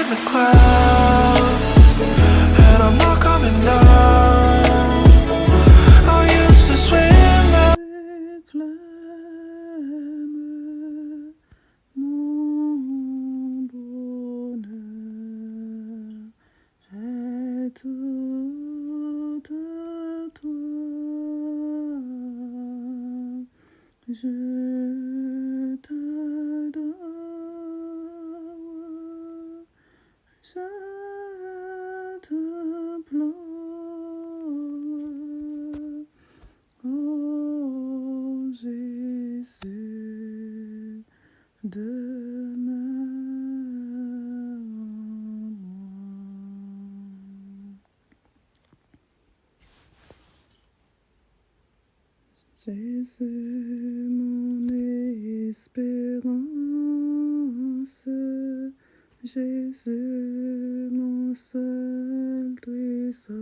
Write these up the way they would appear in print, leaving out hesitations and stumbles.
in the clouds, and I'm not coming down. I used to swim now. Réclame mon bonheur est tout à toi. Je t'adore, je t'implore, oh Jésus, demeure en moi. Jésus, mon espérance, Jésus, mon seul trésor,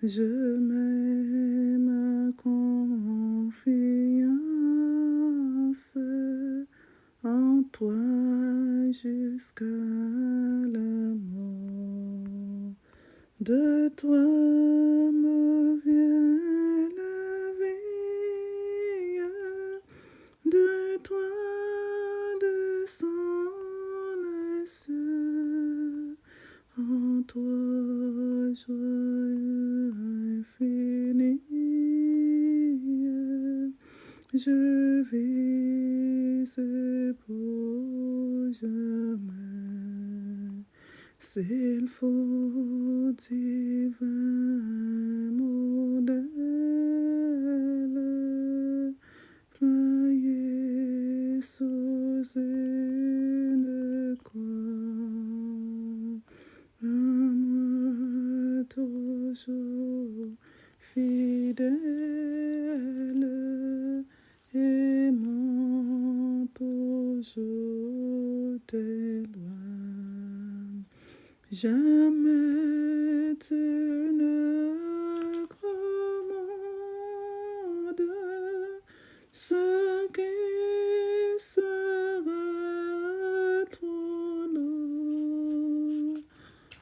je mets ma confiance en toi jusqu'à la mort. De toi me vient la vie, de toi descend les cieux, en toi joyeux infini, je vis pour jamais. S'il faut divin modèle, ployé sous une croix, à moi toujours fidèle, aimant toujours tes lois. Jamais tu ne commandes ce qui sera trop lourd.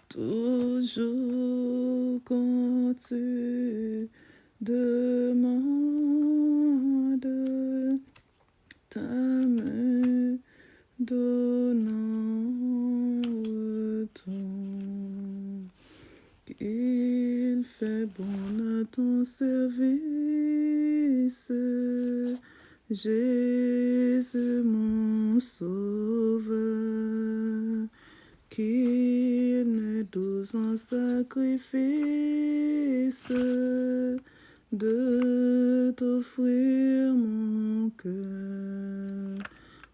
Toujours quand tu demandes ta main donnant retour. Il fait bon à ton service, Jésus mon sauveur, qu'il n'est doux en sacrifice de t'offrir mon cœur.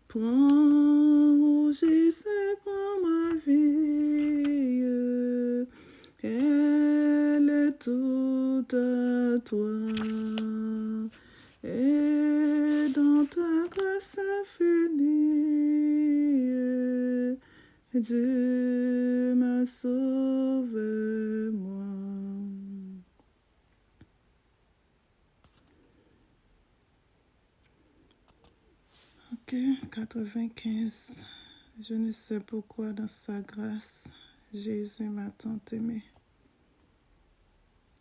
Prends, ô Jésus, prends ma vie, elle est toute à toi, et dans ta grâce infinie, Dieu m'a sauvé, moi. Ok, 95. Je ne sais pourquoi dans sa grâce, Jésus m'a tant aimé.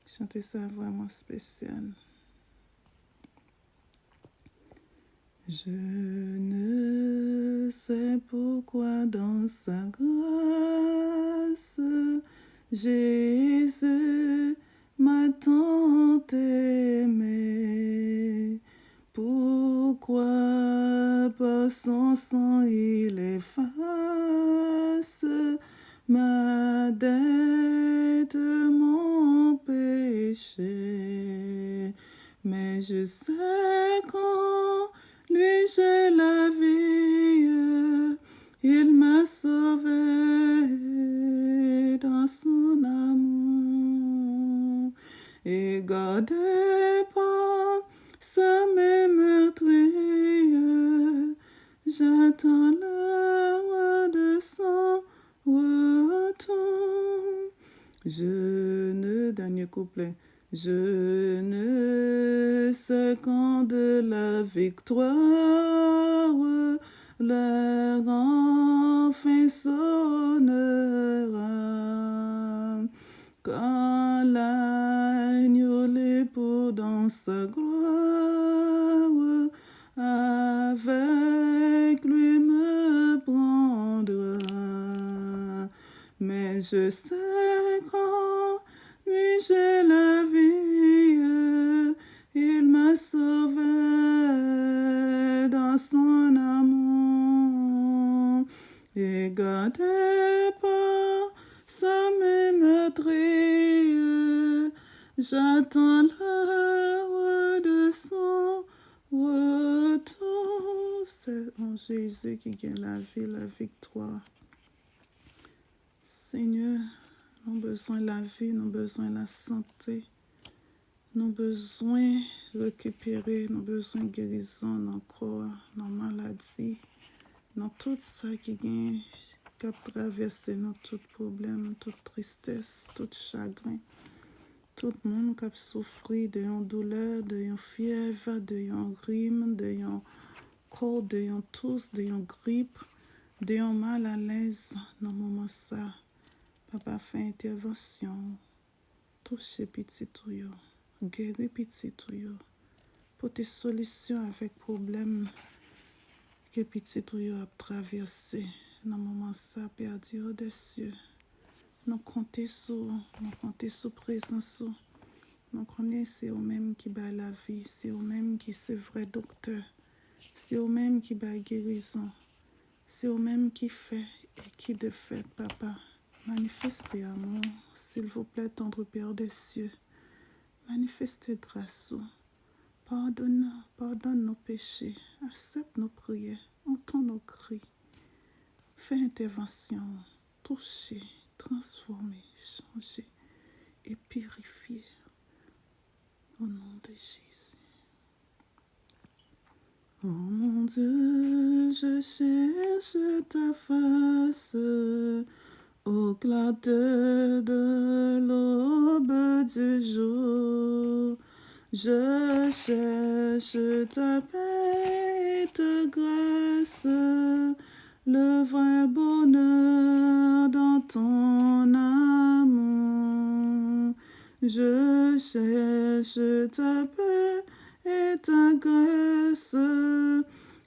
Chanter ça vraiment spécial. Je ne sais pourquoi dans sa grâce, Jésus m'a tant aimé. Pourquoi par son sang il efface ma dette, mon péché. Mais je sais qu'en lui j'ai la vie, il m'a sauvé dans son amour et gardé par sa main meurtrière. J'attends l'heure de son retour. Dernier couplet. Je ne sais quand de la victoire, leur enfin sauve. je sais qu'en lui j'ai la vie. Il m'a sauvé dans son amour et gardé par sa main meurtrière. J'attends l'heure de son retour. C'est en Jésus qui gagne la vie, la victoire. Seigneur, nous avons besoin de la vie, nous avons besoin de la santé. Nous avons besoin de récupérer, nous avons besoin de guérison dans le corps, dans la maladie, dans tout ça qui a traversé nous, tout problème, toute tristesse, tout chagrin. Tout le monde qui a souffert de une douleur, de une fièvre, de une rime, de un corps, de une tousse, de une grippe, de un mal à l'aise dans le moment ça. Papa fait intervention, touche petit tuyau, guérir petit tuyau, pour tes solutions avec problème que petit tuyau a traversé dans le moment ça, perdu au-dessus. Nous comptons sur présence. Nous connaissons c'est eux-mêmes qui bat la vie, c'est eux-mêmes qui sont vrai docteur, c'est eux-mêmes qui bat guérison, c'est eux-mêmes qui fait et qui défait, papa. Manifestez amour, s'il vous plaît, tendre Père des cieux. Manifestez grâce. Pardonne nos péchés, accepte nos prières, entends nos cris. Fais intervention, touchez, transformer, changer et purifier. Au nom de Jésus. Oh mon Dieu, je cherche ta face au clarté de l'aube du jour. Je cherche ta paix et ta grâce, le vrai bonheur dans ton amour. Je cherche ta paix et ta grâce,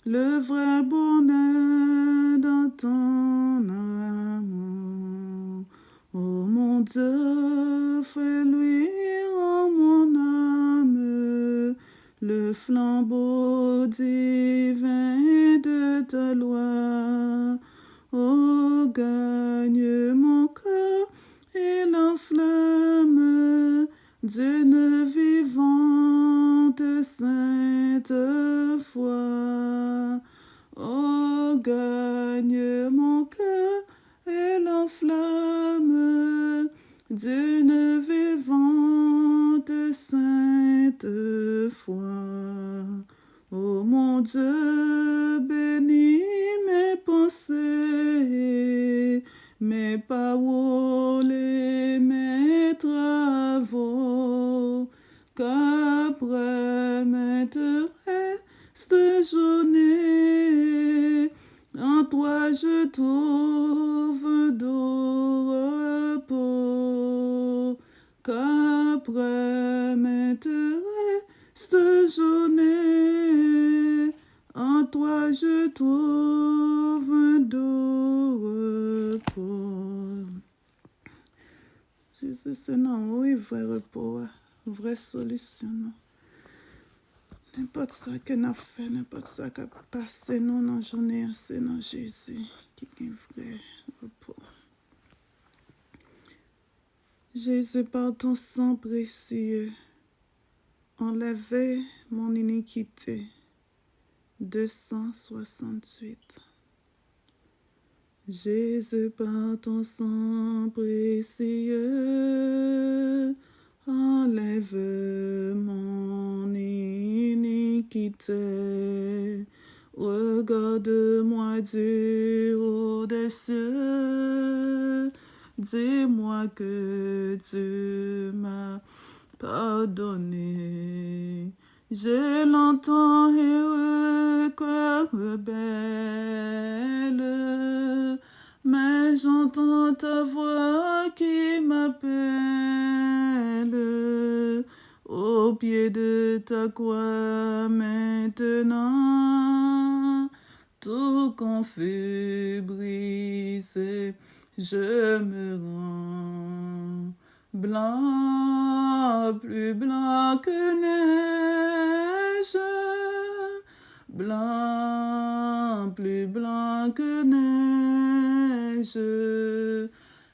le vrai bonheur dans ton amour. Oh mon Dieu, fais luire en mon âme le flambeau divin de ta loi. Oh, gagne mon cœur et l'enflamme d'une vivante sainte foi. Oh, gagne mon cœur et l'enflamme d'une vivante sainte foi. Oh mon Dieu, bénis mes pensées, mes paroles et mes travaux, qu'après maintes restes journées, en toi je trouve un doux repos, qu'après maintes restes journées, en toi je trouve un doux repos. Jésus, c'est non, oui, vrai repos, vraie solution. Non? N'importe ça que nous fait, n'importe ça qui a passé nous dans la journée, c'est dans Jésus qui est vrai repos. Jésus, par ton sang précieux, enlevez mon iniquité. 268. Jésus, par ton sang précieux, enlève mon iniquité. Regarde-moi du haut des cieux, dis-moi que tu m'as pardonné. Je l'entends et cœur rebelle, mais j'entends ta voix qui m'appelle au pied de ta croix maintenant. Tout confus brisé, je me rends blanc, plus blanc que neige, blanc, plus blanc que neige,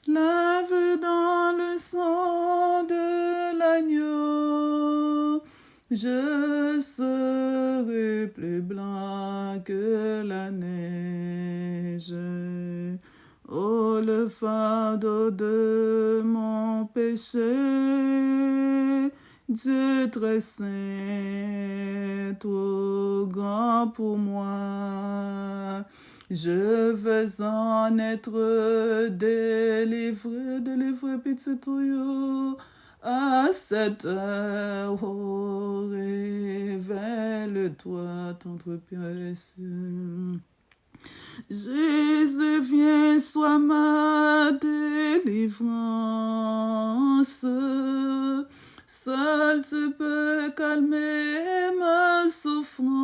lave dans le sang de l'agneau, je serai plus blanc que la neige. Oh, le fardeau de mon péché, Dieu très saint, trop grand pour moi. Je veux en être délivré, petit tuyau. À cette heure, oh, révèle-toi, tendre Père des cieux. Jésus, viens, sois ma délivrance. Seul tu peux calmer ma souffrance.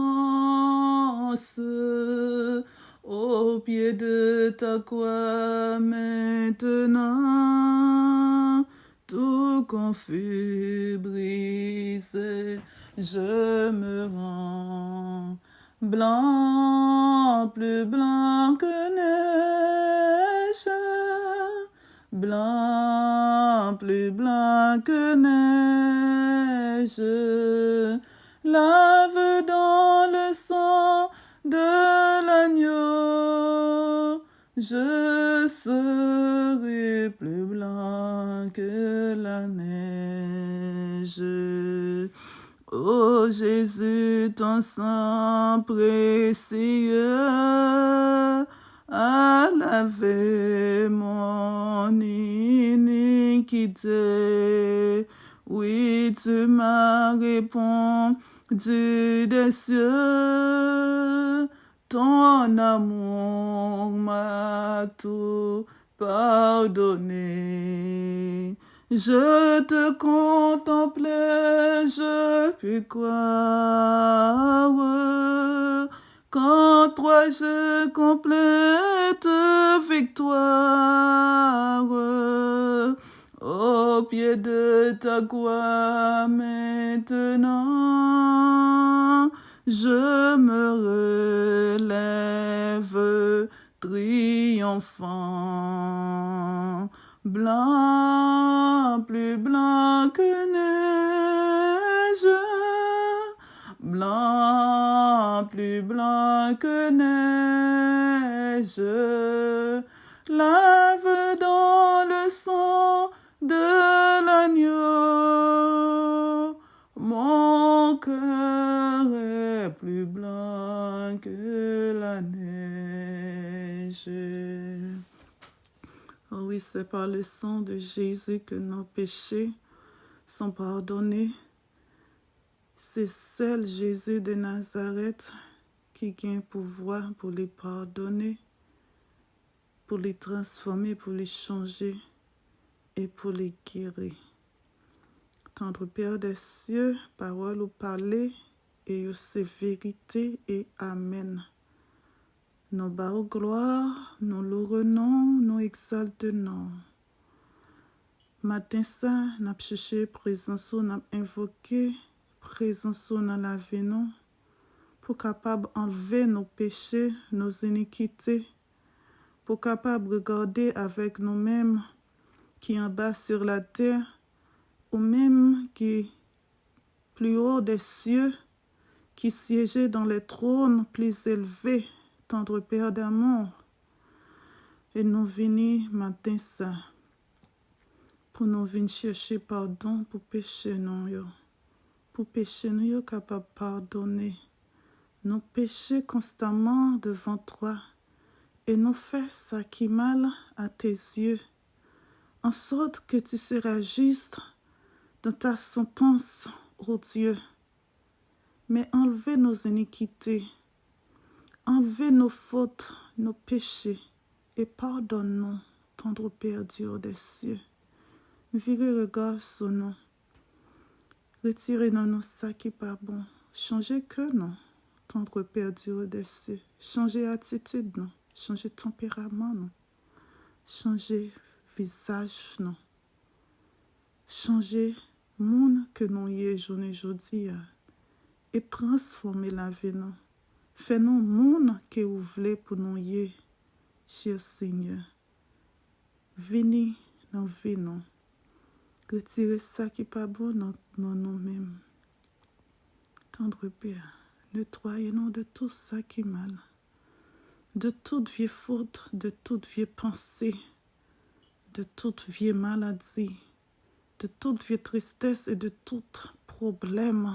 Au pied de ta croix maintenant, tout confus brisé, je me rends blanc, plus blanc que neige, blanc, plus blanc que neige, lave dans le sang de l'agneau, je serai plus blanc que la neige. Oh Jésus, ton sang précieux a lavé mon iniquité. Oui, tu m'as répondu des cieux. Ton amour m'a tout pardonné. Je te contemplais, je puis croire qu'en toi je complète victoire. Au pied de ta croix maintenant, je me relève triomphant. Blanc, plus blanc que neige, blanc, plus blanc que neige, lave dans le sang de l'agneau, mon cœur est plus blanc que la neige. Oh oui, c'est par le sang de Jésus que nos péchés sont pardonnés. C'est seul Jésus de Nazareth qui a pouvoir pour les pardonner, pour les transformer, pour les changer et pour les guérir. Tendre Père des cieux, parole ou parler, et c'est vérité et amen. Nous bas gloire, nous louons, nous exaltons. Matin ça, nous cherché présence, nous invoqué présence dans la vie nous, pour capable enlever nos péchés, nos iniquités, pour capable regarder avec nous-mêmes qui en bas sur la terre, ou même qui plus haut des cieux, qui siégeait dans les trônes plus élevés, tendre Père d'amour. Et nous venons matin ça, pour nous venir chercher pardon pour pécher nous, pour pécher nous, capable de pardonner. Nous pécher constamment devant toi, et nous faire ça qui mal à tes yeux, en sorte que tu seras juste dans ta sentence, ô Dieu. Mais enlevez nos iniquités, enlevez nos fautes, nos péchés, et pardonne-nous, tendre Père Dieu des cieux. Virez regard sur nous, retirez-nous nos ça qui pas bon, changez que nous, tendre Père Dieu des cieux, changez attitude nous, changez tempérament nous, changer visage non, changer monde que nous y est journée aujourd'hui et transformer la vie non. Fais-nous monde que vous voulez pour nous y est, cher Seigneur. Venez dans vie non. Retirez ça qui n'est pas bon dans nous-mêmes. Tendre Père, nettoyez-nous de tout ça qui est mal, de toute vieille faute, de toute vieille pensée, de toute vieille maladie, de toute vieille tristesse et de tout problème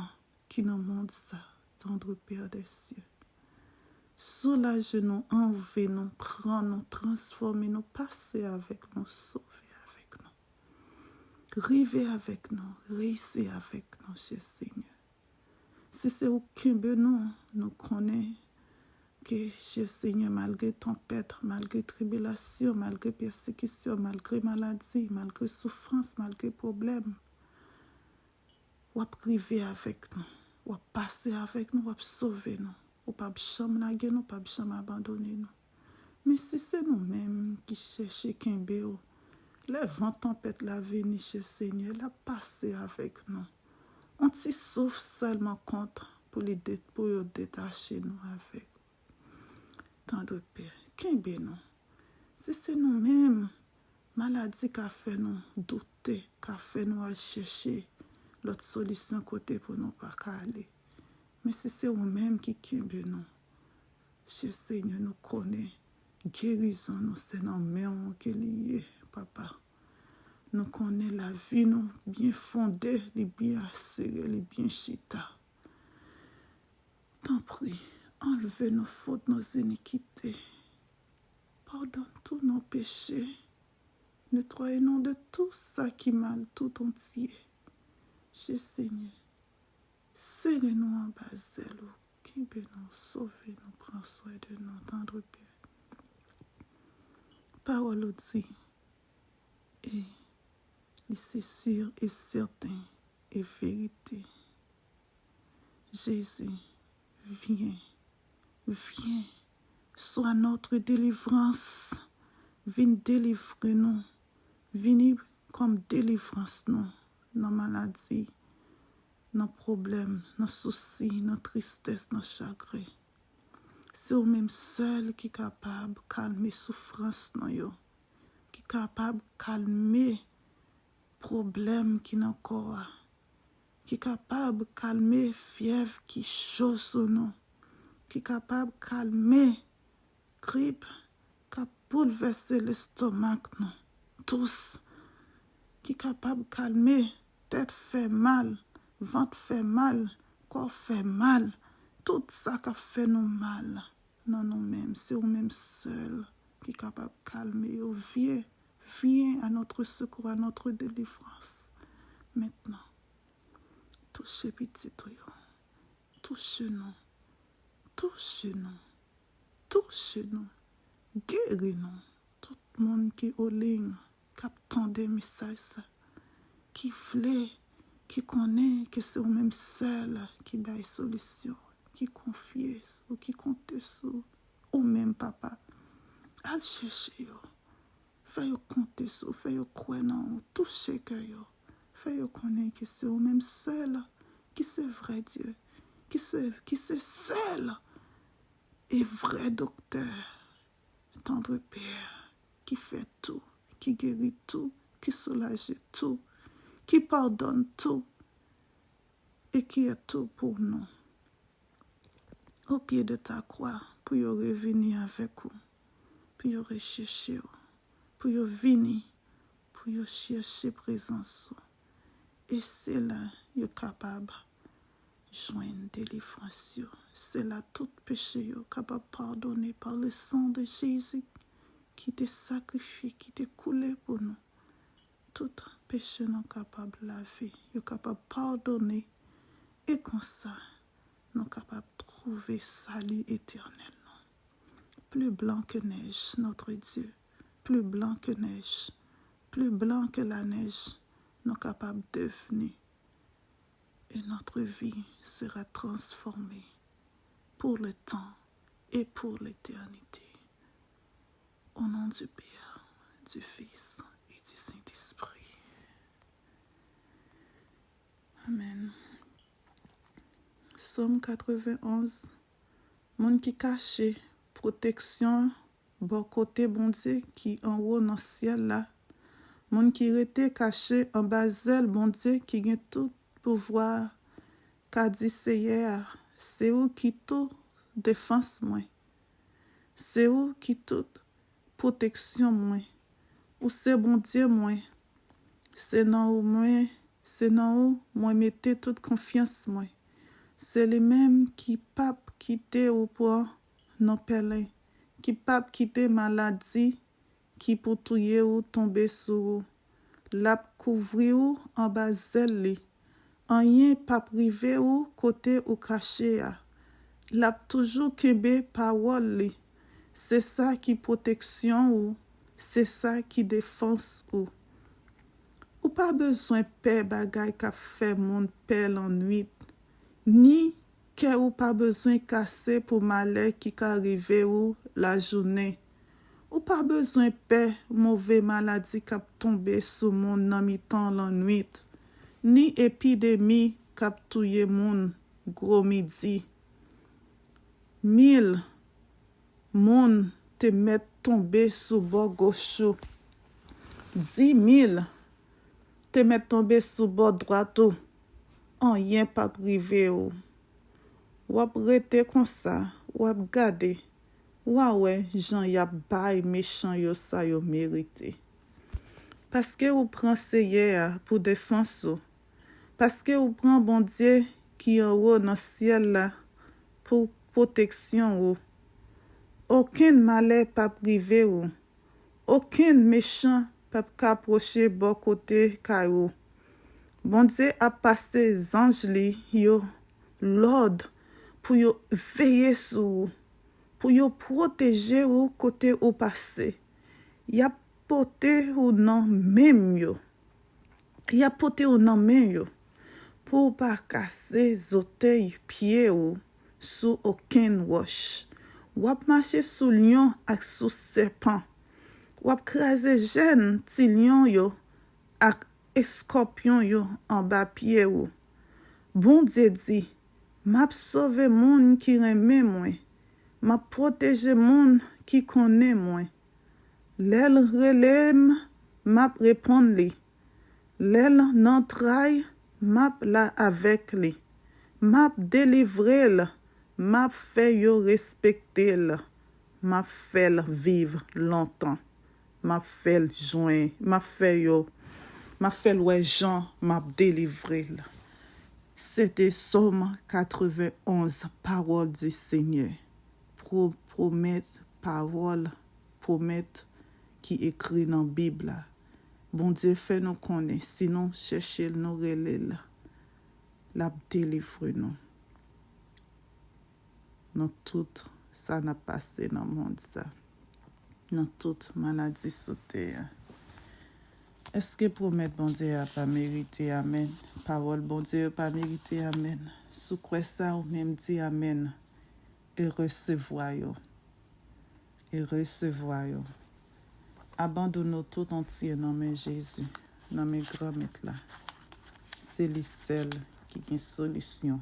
qui nous montre ça, tendre Père des cieux. Soulagez-nous, enlevez-nous, prends-nous, transformez-nous, passez avec nous, sauvez avec nous. Rivez avec nous, réussissez avec nous, cher Seigneur. Si c'est aucun besoin, nous connaissons que, cher Seigneur, malgré tempête, malgré tribulation, malgré persécution, malgré maladie, malgré souffrance, malgré problème, ou à priver avec nous, ou à passer avec nous, ou à sauver nous, ou pas jamais laguer nous, pas jamais abandonner nous. Mais si c'est nous-mêmes qui cherchons qu'un béo, les vents tempêtes la venir chez Seigneur, la passer avec nous. On s'y sauve seulement contre pour détacher nous avec. Tendre Père, qu'un bé nous. Si c'est nous-mêmes, maladie qui a fait nous douter, qui a fait nous chercher l'autre solution côté pour nous pas aller. Mais si c'est nous-mêmes qui bé nous, chez Seigneur nous connaît, guérison nous, c'est nos mains qui liées, papa. Nous connaissons la vie, nous bien fondée, les bien assurée, les bien chita. T'en prie, enlevez nos fautes, nos iniquités. Pardonne tous nos péchés. Nettoyez-nous de tout ça qui mal tout entier. Chez Seigneur, serrez-nous en bas zèle, qui peut nous sauver, nous prend soin de nous, tendre Père. Parole dit, et c'est sûr et certain et vérité. Jésus, viens, sois notre délivrance. Viens délivrer nous. Viens comme délivrance nous, nos maladies, nos problèmes, nos soucis, nos tristesses, nos chagrins. C'est vous-même seul qui est capable de calmer souffrance nous, qui est capable de calmer problème qui n'a encore, qui est capable de calmer fièvre qui chaud sur nous, qui est capable de calmer grippe qui a bouleversé l'estomac nous, tous, qui est capable de calmer tête fait mal, ventre fait mal, corps fait mal, tout ça qui a fait nous mal, non nous-mêmes, c'est nous-mêmes seuls qui est capable de calmer. Viens à notre secours, à notre délivrance. Maintenant, touchez petit tuyau, touchez-nous, guéris-nous. Tout le monde qui est en ligne, qui attend des messages, qui voulait, qui connaît que c'est vous-même seul qui baille solution, qui confie ou qui compte sur ou même papa. Allez chercher. Fais-le compter sur, fais-le croire dans, toucher cœur. Fais-le connaître que c'est vous-même seul, qui c'est vrai Dieu, qui c'est seul et vrai docteur, tendre Père, qui fait tout, qui guérit tout, qui soulage tout, qui pardonne tout et qui est tout pour nous. Au pied de ta croix, pour y revenir avec vous, pour y rechercher vous. Pour y venir, pour y chercher présence. Et c'est là que vous êtes capable de joindre délivrance. C'est là tout péché est capable de pardonner par le sang de Jésus qui t'est sacrifié, qui t'est coulé pour nous. Tout péché est capable de laver, vous êtes capable de pardonner. Et comme ça, nous sommes capables de trouver salut éternel. Plus blanc que neige, notre Dieu. Plus blanc que neige, plus blanc que la neige, nous sommes capables de devenir. Et notre vie sera transformée pour le temps et pour l'éternité. Au nom du Père, du Fils et du Saint-Esprit. Amen. Somme 91. Moun qui caché, protection, bon côté bon Dieu qui en haut dans le ciel là. Moun qui rete caché en bas zèle bon Dieu qui gagne tout pouvoir. Qu'a dit Seigneur, c'est où qui tout défense moi. C'est où qui tout protection moi. Ou c'est bon Dieu moi. C'est dans où moi mettez toute confiance moi. C'est les mêmes qui pape quitter au point non pelin, qui pape quitter maladie, qui pour touyer ou tomber sur la couvrir ou en bas zèle. Rien pas privé ou côté ou caché a. L'a toujours kebe parole li. C'est ça qui protection ou c'est ça qui défense ou pas besoin paix bagay ka fait monde paix l'ennui ni que ou pas besoin casser pour malheur qui ka arrivé ou la journée ou pas besoin paix mauvais maladie qui tomber sur monde nan mi-temps l'ennui ni épidémie qui touyer monde gros midi 1000 moun te met tomber sous bord gauche 10 000 te met tomber sous bord droite en rien pas privé ou ap rete comme ça ou ap gade ouais Jean y a bay méchant yo ça yo mérité parce que ou prend Seigneur pour défense ou parce que ou prend bon Dieu qui en haut dans ciel là pour protection ou aucun malheur pas privé ou aucun méchant pas approcher bon côté caillou bon Dieu a passé anges li yo l'ordre pour yo veiller sur pour yo protéger ou côté au passé y a porté ou non même yo y a porté ou non même yo pour pas casser orteils pieds ou sous aucun roche ou ap marcher sous lion ak sous serpent ou ap craser jeune ti lion yo ak escorpion yo en bas pied ou bon Dieu dit m'a sauvé moun qui reme moi m'a protégé moun qui connaît moi l'el relem m'a répond li l'el n'entraille m'a la avec li m'a délivré la m'a fait yo respecter la m'a fait vivre longtemps m'a fait joindre m'a fait ouais Jean m'a délivré la. C'était Somme 91 parole du Seigneur parole qui écrit dans la Bible là. Bon Dieu fait nous connaître sinon chercher nous relais là la délivre nous dans tout ça n'a passé dans le monde ça dans toute maladie sautée. Est-ce que promet bon Dieu a pas mérité amen parole bon Dieu a pas mérité amen sous quoi ça ou même dit amen et recevoir yo abandonne tout entier dans mes Jésus dans mes grands maîtres là c'est lui seul qui a une solution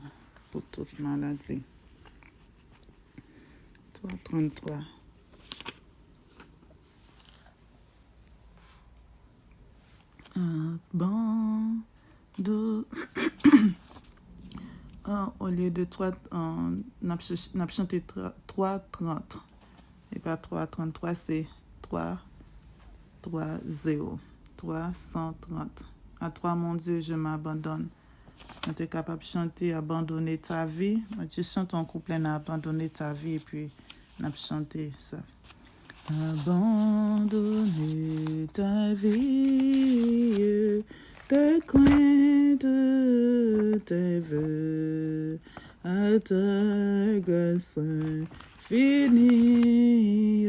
pour toute maladie. 3:33 au lieu de 3 n'a chanté 3:30 et pas 3:33 c'est 3:30 330 à toi mon Dieu je m'abandonne. On est capable de chanter abandonner ta vie. Tu chantes en couplet abandonner ta vie et puis on a chanté ça. Abandonner ta vie, tes craintes, tes vœux, à ta grâce infinie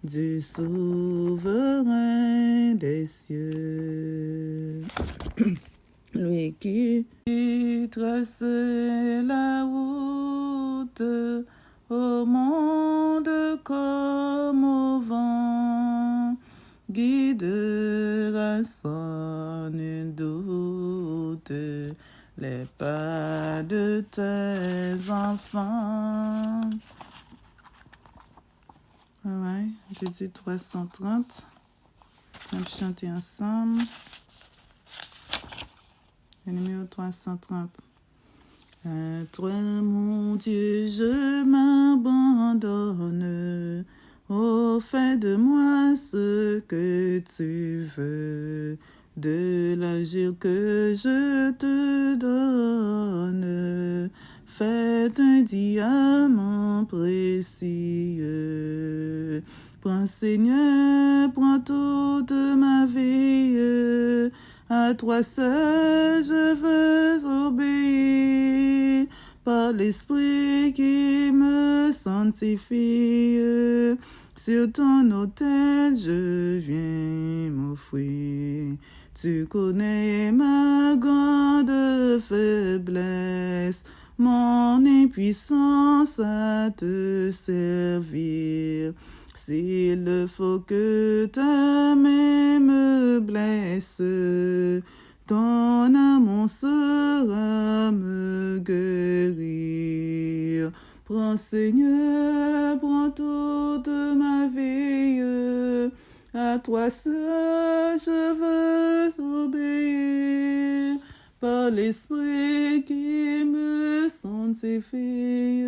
du souverain des cieux. Lui qui trace la route au monde comme au vent, guidera sans nul doute les pas de tes enfants. Alright, j'ai dit 330. On va chanter ensemble. Le numéro 330. À toi, mon Dieu, je m'abandonne. Oh, fais de moi ce que tu veux, de l'agir que je te donne. Fais d'un diamant précieux. Prends, Seigneur, prends toute ma vie. À toi seul je veux obéir, par l'Esprit qui me sanctifie. Sur ton autel je viens m'offrir. Tu connais ma grande faiblesse, mon impuissance à te servir. S'il faut que ta main me blesse, ton amour sera me guérir. Prends, Seigneur, prends toute ma vie. À toi seul je veux obéir, par l'Esprit qui me sanctifie.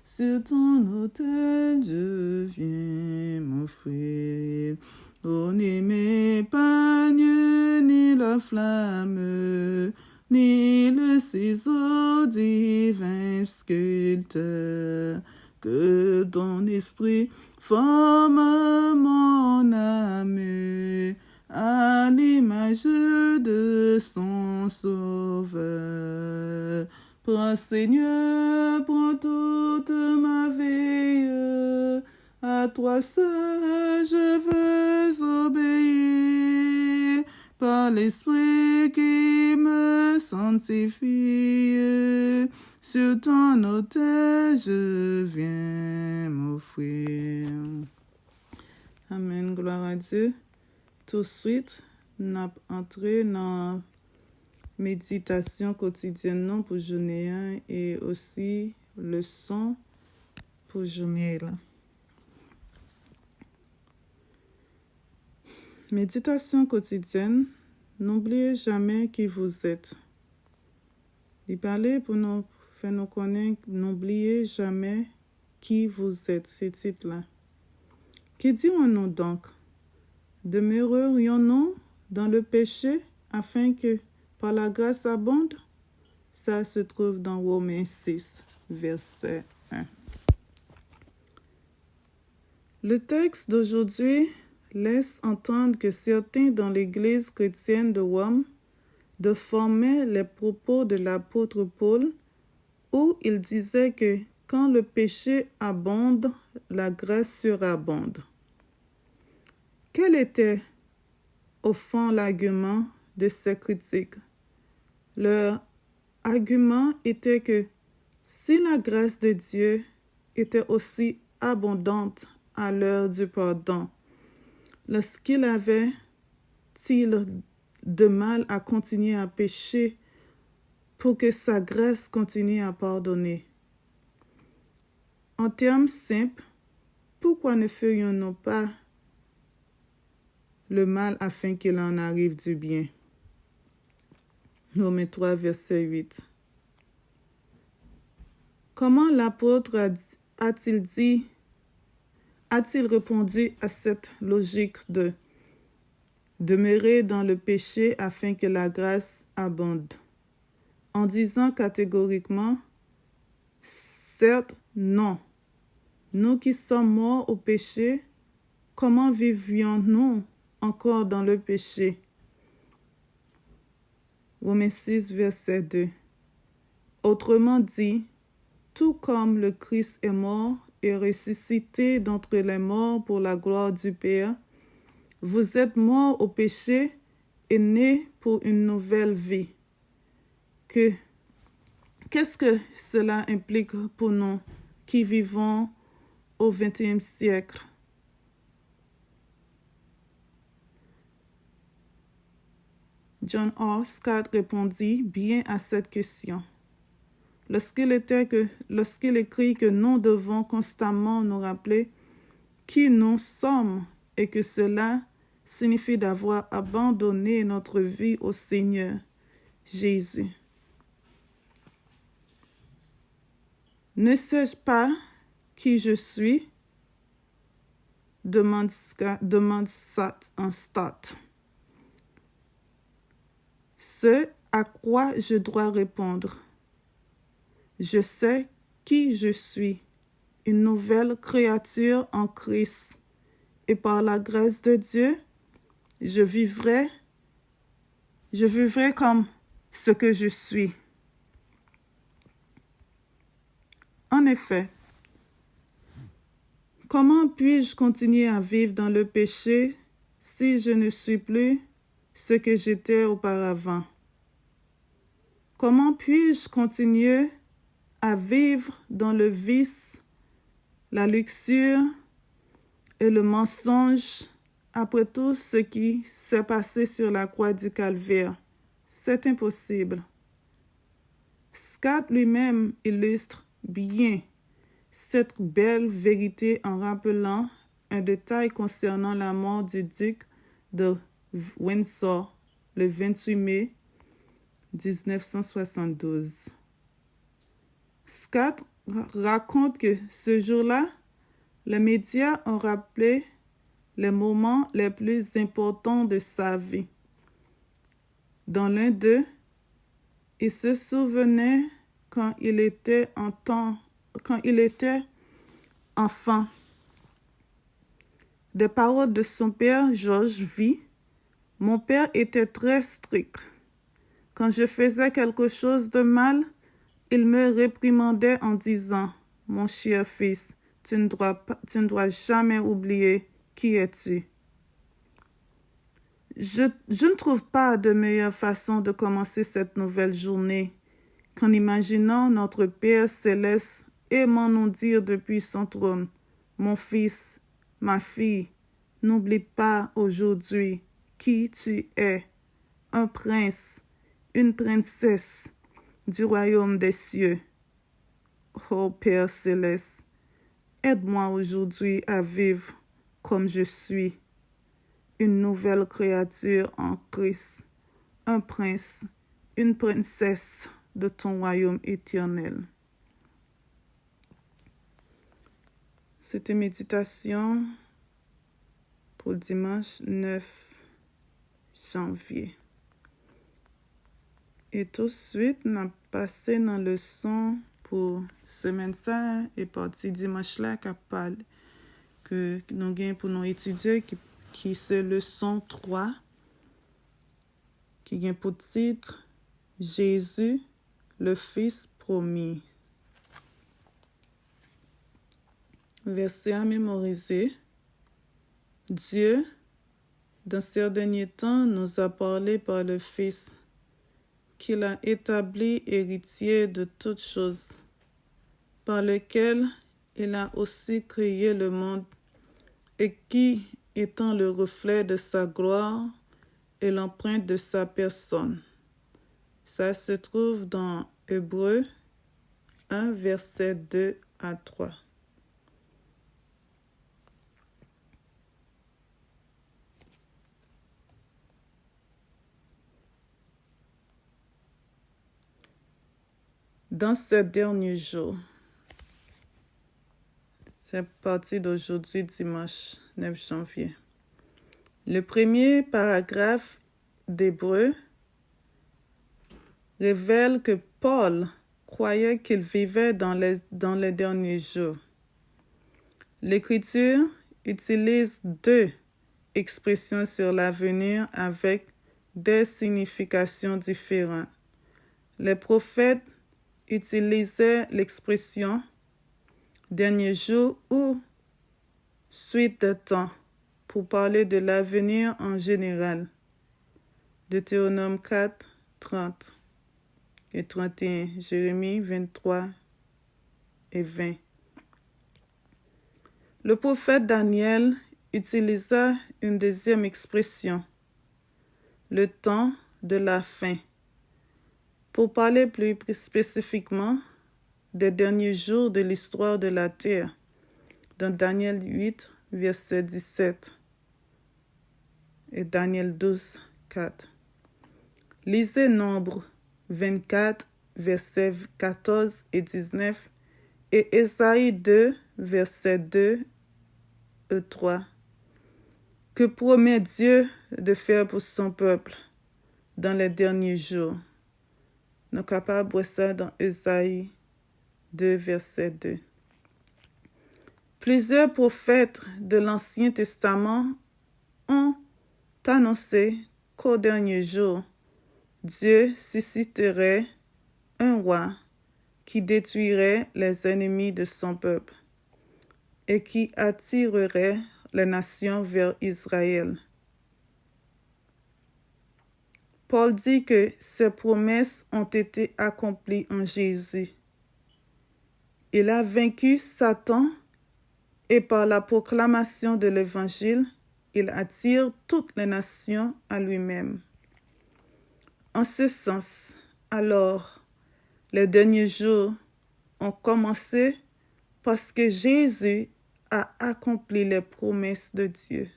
Sur ton autel je viens m'offrir. Oh, ni m'épargne, ni la flamme, ni le ciseau divin sculpteur, que ton esprit forme mon âme à l'image de son sauveur. Prends, Seigneur, prends toute ma vie. À toi seul je veux obéir, par l'Esprit qui me sanctifie. Sur ton autel je viens m'offrir. Amen, gloire à Dieu. Tout de suite, nous allons entrer dans méditation quotidienne non pour journée 1 et aussi leçon pour journée là. Méditation quotidienne, n'oubliez jamais qui vous êtes. Il parlait pour nous faire nous connaître, n'oubliez jamais qui vous êtes, ce titre-là. Qui dirons-nous donc? Demeurerions-nous dans le péché afin que par la grâce abonde? Ça se trouve dans Romains 6, verset 1. Le texte d'aujourd'hui laisse entendre que certains dans l'Église chrétienne de Rome déformaient les propos de l'apôtre Paul, où il disait que quand le péché abonde, la grâce surabonde. Quel était, au fond, l'argument de ces critiques? Leur argument était que si la grâce de Dieu était aussi abondante à l'heure du pardon, lorsqu'il avait-il de mal à continuer à pécher pour que sa grâce continue à pardonner? En termes simples, pourquoi ne ferions-nous pas le mal afin qu'il en arrive du bien? Romains 3, verset 8. Comment l'apôtre a-t-il répondu à cette logique de demeurer dans le péché afin que la grâce abonde? En disant catégoriquement, certes, non. Nous qui sommes morts au péché, comment vivions-nous encore dans le péché? Romains 6, verset 2. Autrement dit, tout comme le Christ est mort et ressuscité d'entre les morts pour la gloire du Père, vous êtes morts au péché et nés pour une nouvelle vie. Qu'est-ce que cela implique pour nous qui vivons au XXe siècle? John R. Scott répondit bien à cette question. Lorsqu'il écrit que nous devons constamment nous rappeler qui nous sommes et que cela signifie d'avoir abandonné notre vie au Seigneur Jésus. Ne sais-je pas qui je suis? Demande Stott. Ce à quoi je dois répondre. Je sais qui je suis, une nouvelle créature en Christ, et par la grâce de Dieu, je vivrai comme ce que je suis. En effet, comment puis-je continuer à vivre dans le péché si je ne suis plus ce que j'étais auparavant? Comment puis-je continuer à vivre dans le vice, la luxure et le mensonge après tout ce qui s'est passé sur la croix du Calvaire? C'est impossible. Scott lui-même illustre bien cette belle vérité en rappelant un détail concernant la mort du duc de Windsor le 28 mai 1972. Scott raconte que ce jour-là, les médias ont rappelé les moments les plus importants de sa vie. Dans l'un d'eux, il se souvenait quand il était enfant, des paroles de son père George V. Mon père était très strict. Quand je faisais quelque chose de mal, il me réprimandait en disant « Mon cher fils, tu ne dois jamais oublier qui es-tu. » Je ne trouve pas de meilleure façon de commencer cette nouvelle journée qu'en imaginant notre Père céleste aimant nous dire depuis son trône « Mon fils, ma fille, n'oublie pas aujourd'hui qui tu es, un prince, une princesse du royaume des cieux. Ô Père céleste, aide-moi aujourd'hui à vivre comme je suis, une nouvelle créature en Christ, un prince, une princesse de ton royaume éternel. » C'était méditation pour dimanche 9 janvier. Et tout de suite, on a passé dans le leçon pour semaine ça et parti dimanche là que nous avons pour nous étudier qui c'est leçon 3 qui a pour titre Jésus, le Fils promis. Verset à mémoriser. Dieu, dans ces derniers temps, nous a parlé par le Fils, qu'il a établi héritier de toutes choses, par lequel il a aussi créé le monde, et qui, étant le reflet de sa gloire et l'empreinte de sa personne. Ça se trouve dans Hébreux 1, verset 2 à 3. Dans ces derniers jours, c'est parti d'aujourd'hui, dimanche 9 janvier. Le premier paragraphe d'Hébreux révèle que Paul croyait qu'il vivait dans les derniers jours. L'Écriture utilise deux expressions sur l'avenir avec des significations différentes. Les prophètes utilisaient l'expression « dernier jour » ou « suite de temps » pour parler de l'avenir en général. Deutéronome 4, 30 et 31, Jérémie 23 et 20. Le prophète Daniel utilisa une deuxième expression. Le temps, de la fin. Pour parler plus spécifiquement des derniers jours de l'histoire de la terre, dans Daniel 8, verset 17 et Daniel 12, 4. Lisez Nombre 24, versets 14 et 19 et Ésaïe 2, versets 2 et 3. Que promet Dieu de faire pour son peuple dans les derniers jours? Nous sommes capables de voir ça dans Ésaïe 2, verset 2. Plusieurs prophètes de l'Ancien Testament ont annoncé qu'au dernier jour, Dieu susciterait un roi qui détruirait les ennemis de son peuple et qui attirerait les nations vers Israël. Paul dit que ces promesses ont été accomplies en Jésus. Il a vaincu Satan et par la proclamation de l'Évangile, il attire toutes les nations à lui-même. En ce sens, alors, les derniers jours ont commencé parce que Jésus a accompli les promesses de Dieu.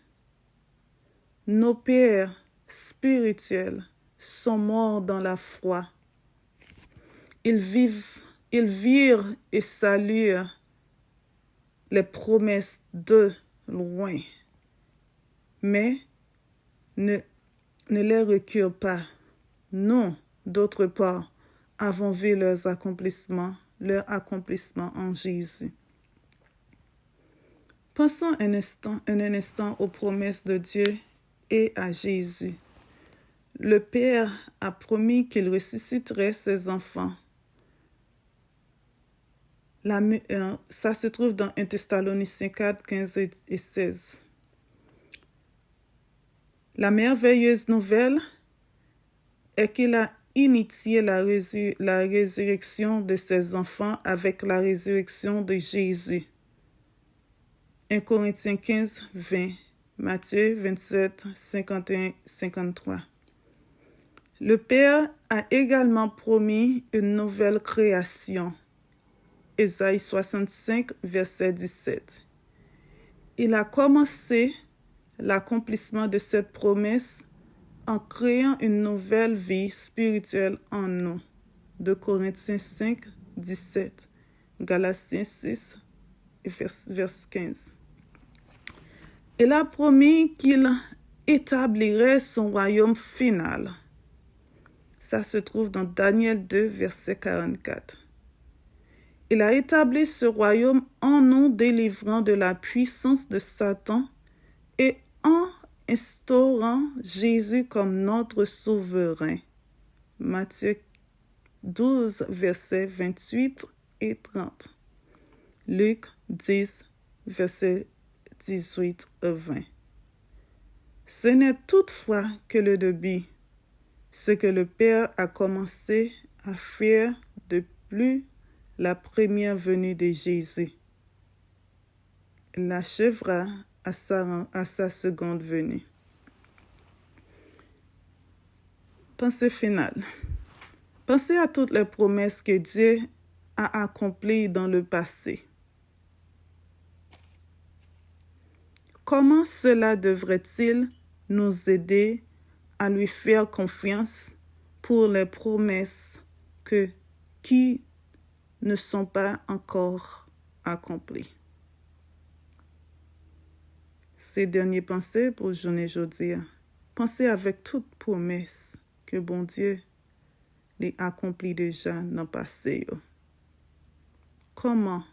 Nos pères spirituels sont morts dans la foi. Ils virent et saluèrent les promesses de loin, mais ne les reculent pas. Nous, d'autre part, avons vu leur accomplissement en Jésus. Pensons un instant aux promesses de Dieu et à Jésus. Le Père a promis qu'il ressusciterait ses enfants. Ça se trouve dans 1 Thessaloniciens 4, 15 et 16. La merveilleuse nouvelle est qu'il a initié la résurrection de ses enfants avec la résurrection de Jésus. 1 Corinthiens 15, 20, Matthieu 27, 51, 53. Le Père a également promis une nouvelle création. Ésaïe 65, verset 17. Il a commencé l'accomplissement de cette promesse en créant une nouvelle vie spirituelle en nous. 2 Corinthiens 5, 17, Galatiens 6, verset 15. Il a promis qu'il établirait son royaume final. Ça se trouve dans Daniel 2, verset 44. Il a établi ce royaume en nous délivrant de la puissance de Satan et en instaurant Jésus comme notre souverain. Matthieu 12, versets 28 et 30. Luc 10, versets 18 et 20. Ce n'est toutefois que le début. Ce que le Père a commencé à faire depuis la première venue de Jésus l'achèvera à sa seconde venue. Pensée finale. Pensez à toutes les promesses que Dieu a accomplies dans le passé. Comment cela devrait-il nous aider à lui faire confiance pour les promesses qui ne sont pas encore accomplies? Ces dernières pensées pour journée aujourd'hui. Pensez avec toute promesse que bon Dieu les accomplit déjà dans le passé. Comment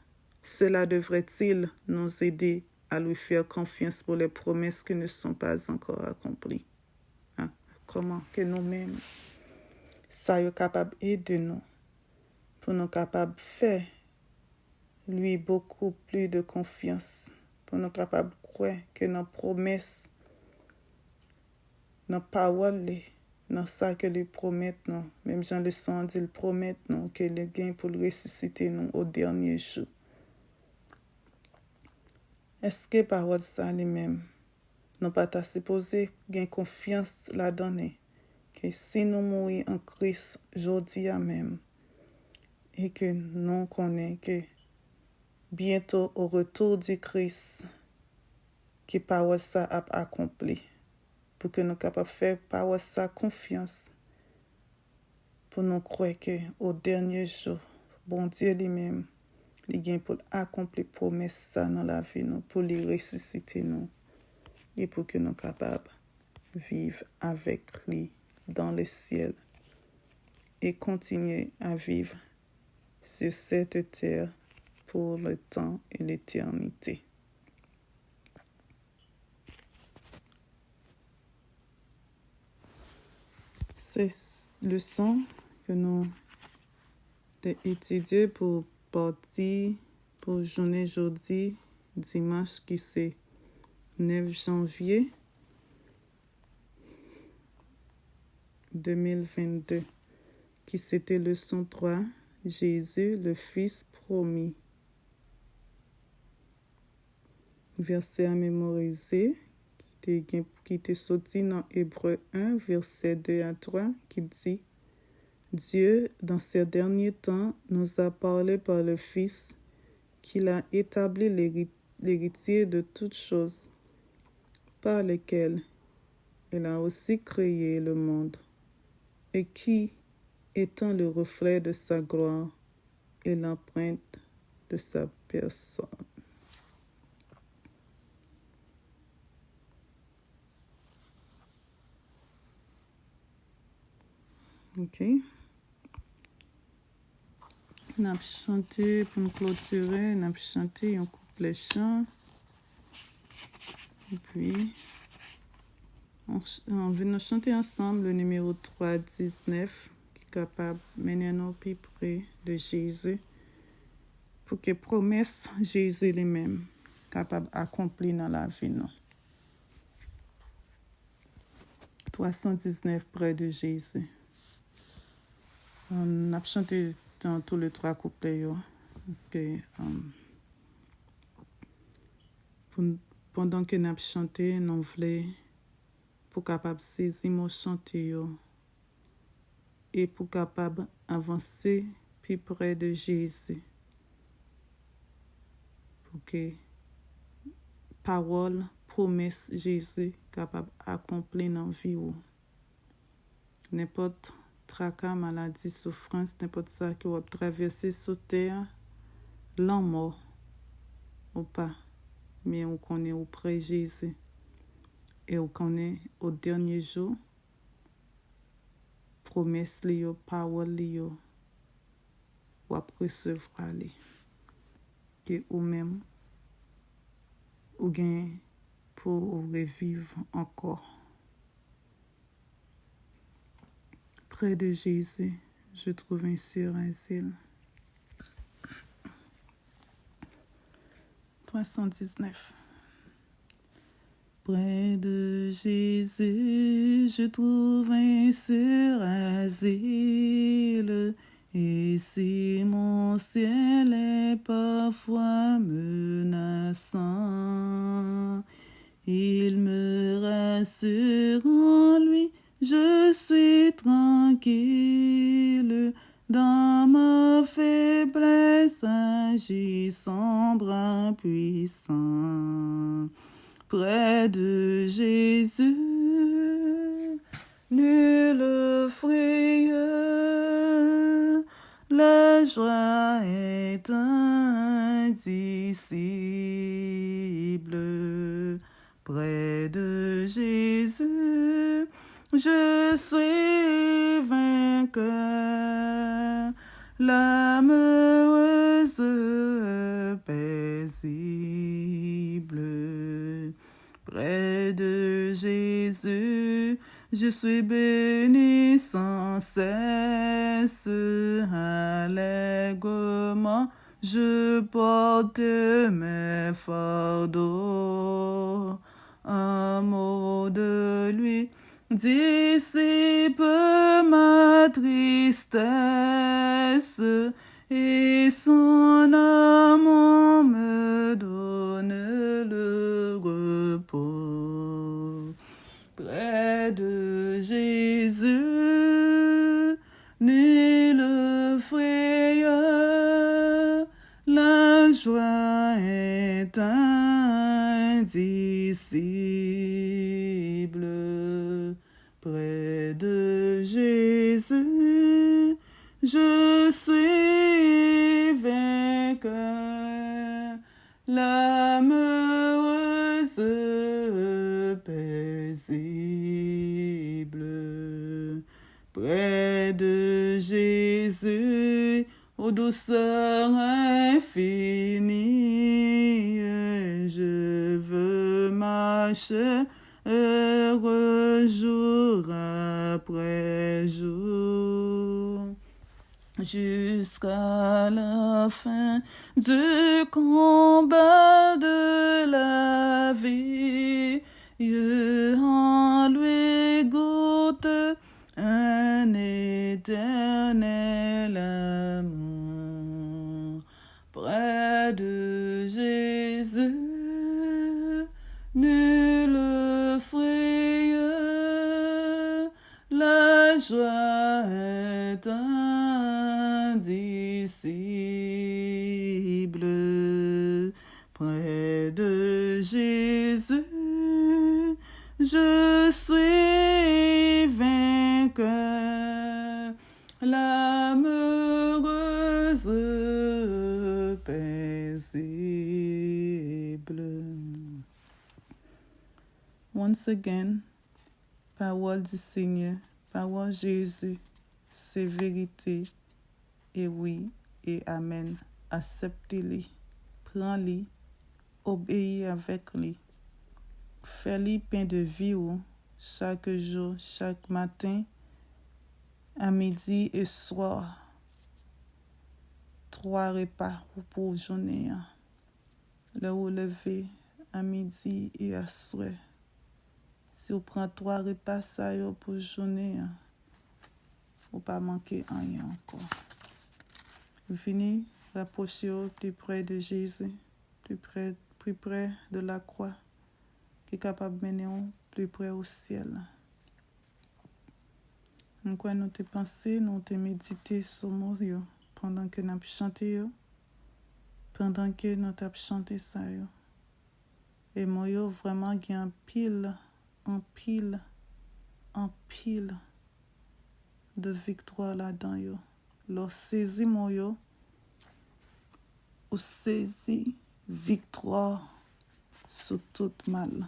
cela devrait-il nous aider à lui faire confiance pour les promesses qui ne sont pas encore accomplies? Comment que nous-mêmes, ça est capable d'aider nous pour nous capables de faire lui beaucoup plus de confiance, pour nous capables de croire que nos promesses, nos paroles, dans ça que les promettent nous, même Jean le son dit, ils promettent nous que le gain pour ressusciter nous au dernier jour. Est-ce que parole ça lui-même, nous pas supposé gain confiance là-dedans, que si nous mourons en Christ, aujourd'hui à même, et que nous connaissons que bientôt au retour du Christ, que parole ça a accompli, pour que nous capables de faire parole ça confiance, pour nous croire que au dernier jour, bon Dieu lui-même, il vient pour accomplir promesse ça dans la vie nous, pour les ressusciter nous, et pour que nous soyons capables de vivre avec lui dans le ciel et continuer à vivre sur cette terre pour le temps et l'éternité. Ces leçons que nous avons étudiées pour partir pour journée jeudi, dimanche qui c'est 9 janvier 2022, qui c'était leçon 3, Jésus, le Fils promis. Verset à mémoriser, qui était sorti dans Hébreux 1, verset 2 à 3, qui dit « Dieu, dans ces derniers temps, nous a parlé par le Fils, qu'il a établi l'héritier de toutes choses, par lequel il a aussi créé le monde, et qui, étant le reflet de sa gloire et l'empreinte de sa personne. » OK. On a chanté pour nous clôturer, on a chanté un couplet chant. Et puis, on va chanter ensemble le numéro 319, qui est capable de mener nous plus près de Jésus, pour que promesse Jésus lui-même capable d'accomplir dans la vie. Non? 319 près de Jésus. On a chanté dans tous les 3 couplets, parce que pendant que nous avons chanté, nous voulons pour capable saisir mon chanter et pour capable avancer plus près de Jésus, pour que parole, promesse Jésus capable d'accomplir dans la vie. N'importe tracas, maladie, souffrance, n'importe ça qui va traverser sur terre, l'en mort ou pas, mais on connaît auprès de Jésus et on connaît au dernier jour promesse li yo, parole li yo, ou recevoir li que ou même ou gain pour revivre encore. Près de Jésus, je trouve un sûr asile. 319. Près de Jésus, je trouve un sûr asile. Et si mon ciel est parfois menaçant, il me rassure en lui. Je suis tranquille, dans ma faiblesse agit son bras puissant. Près de Jésus, nulle frayeur, la joie est indicible. Près de Jésus, je suis vainqueur, l'âme heureuse, paisible. Près de Jésus, je suis béni sans cesse, allègrement, je porte mes fardeaux. Un mot de lui dissipe ma tristesse et son amour me donne le repos. Près de Jésus, Je suis vainqueur, l'âme heureuse, paisible, près de Jésus, aux douceurs infinies, je veux marcher heureux jour après jour, jusqu'à la fin du combat de la vie. En lui goûte un éternel amour. Près de Jésus, nul frayeur, la joie est indicible. Près de Jésus, je suis vainqueur, l'âme heureuse, paisible. Once again, parole du Seigneur, parole Jésus, c'est vérité, et oui, et amen. Acceptez-les, prends-les, obéis avec les. Fais-les pain de vie chaque jour, chaque matin, à midi et soir. 3 repas pour journée. Le relever à midi et à soir. Si vous prenez 3 repas ça pour journée, vous ne pas manquer rien encore. Venez rapprocher plus près de Jésus, plus près de la croix, qui est capable de mener plus près au ciel. Donc, quoi nous te pensé, nous te médité sur moi pendant que nous chanté, pendant que nous avons chanté ça. Et moi, vraiment, il y a un pile de victoire là-dedans. Leur saisi moi, ou saisi victoire sur tout mal.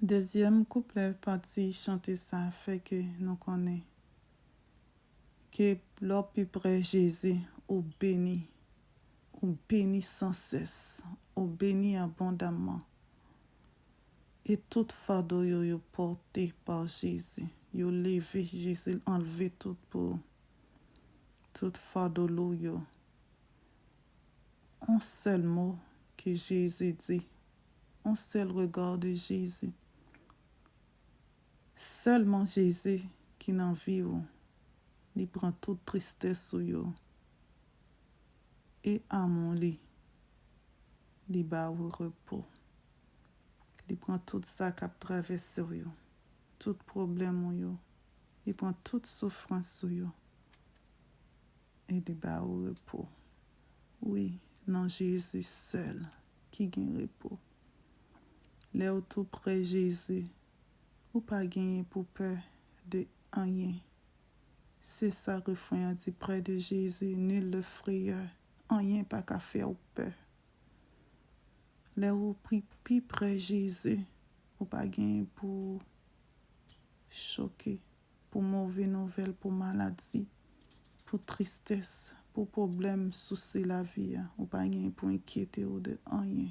Deuxième couplet parti chanter ça fait que nous connaissons que l'or plus près Jésus ou béni sans cesse, ou béni abondamment. Et tout fardeau yo porté par Jésus, yo levé Jésus, enlevé tout pour tout fardeau yo. Un seul mot que Jésus dit, un seul regard de Jésus. Seulement Jésus qui n'en vit il prend toute tristesse sur yo. Et amour li ba ou repos. Il prend tout ça qui a traversé yo. Tout problème yo. Il prend toute souffrance sur yo. Et li ba ou repos. Oui, non Jésus seul qui gagne repos. Là où tout près Jésus, ou pas gagner pour peur de rien. C'est ça le refrain dit près de Jésus, nul le frayeur, rien pas qu'à faire ou peur. Là où plus près Jésus, ou pas gagner pour choquer, pour mauvaise nouvelle, pour maladie, pour tristesse, pour problème, souci la vie, ou pas gagner pour inquiéter ou de rien.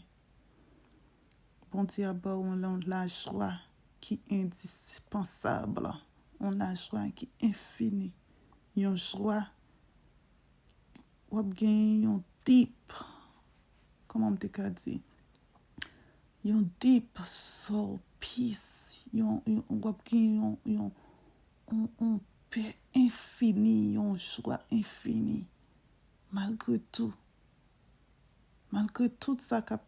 Bon Dieu, on la joie qui est indispensable. On a joie qui est infinie. Une joie, ou bien un deep, comment on te dit, un deep soul peace, un paix infini, une joie infinie. Malgré tout ça qu'a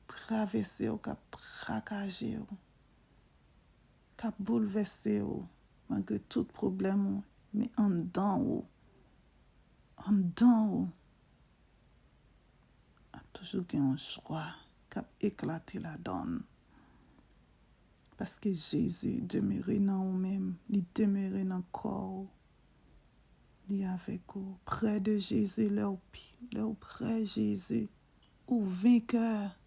traversé, qu'a praquagé, qu'a bouleversé, malgré tout problème, mais en dedans, a toujours une joie qui a éclaté la donne. Parce que Jésus demeurait dans vous-même, il demeurait dans le corps, il est avec vous. Près de Jésus, là où près de Jésus, ou vainqueur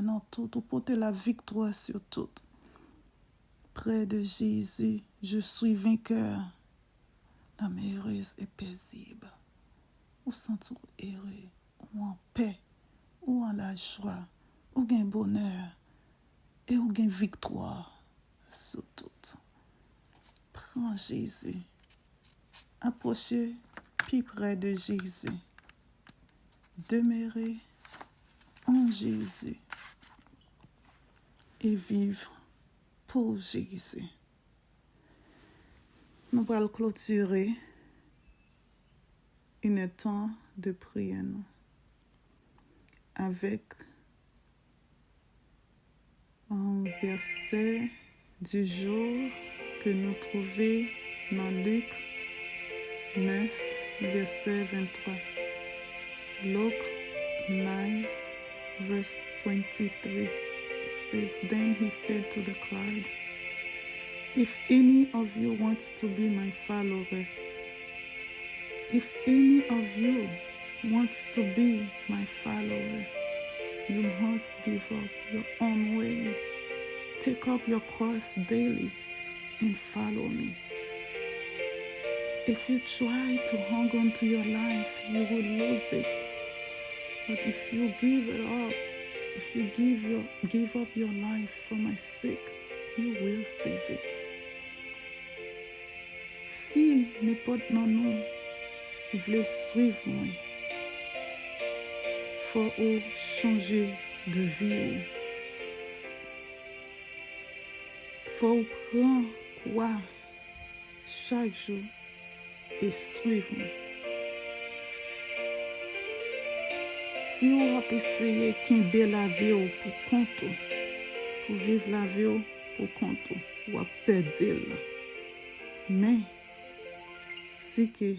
dans tout, ou porter la victoire sur tout. Près de Jésus, je suis vainqueur, l'âme heureuse et paisible. Ou sentez-vous heureux, ou en paix, ou en la joie, ou gain bonheur, et ou gain victoire sur tout. Prends Jésus, approchez plus près de Jésus, demeurez en Jésus et vivre pour Jésus. Nous allons clôturer un temps de prière avec un verset du jour que nous trouvons dans Luc 9, verset 23. Luke 9, verse 23. It says, Then he said to the crowd, If any of you wants to be my follower, if any of you wants to be my follower, you must give up your own way. Take up your cross daily and follow me. If you try to hang on to your life, you will lose it. But if you give it up, if you give up your life for my sake, you will save it. Si n'importe nous voulez suivre moi, faut changer de vie. Faut prendre quoi chaque jour et suivre moi. Si vous avez essayé de la vie pour compte, pour vivre la vie pour compte, vous avez perdu. Mais si que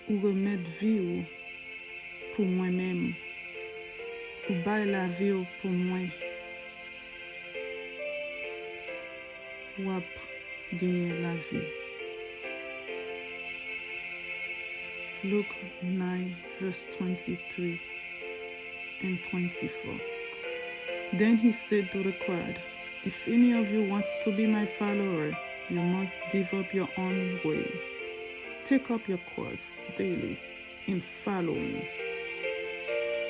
vous remettez vie pour moi-même, ou bail la vie pour moi, ou gagner la vie. Luke 9, verse 23 and 24. Then he said to the crowd, If any of you wants to be my follower, you must give up your own way. Take up your cross daily and follow me.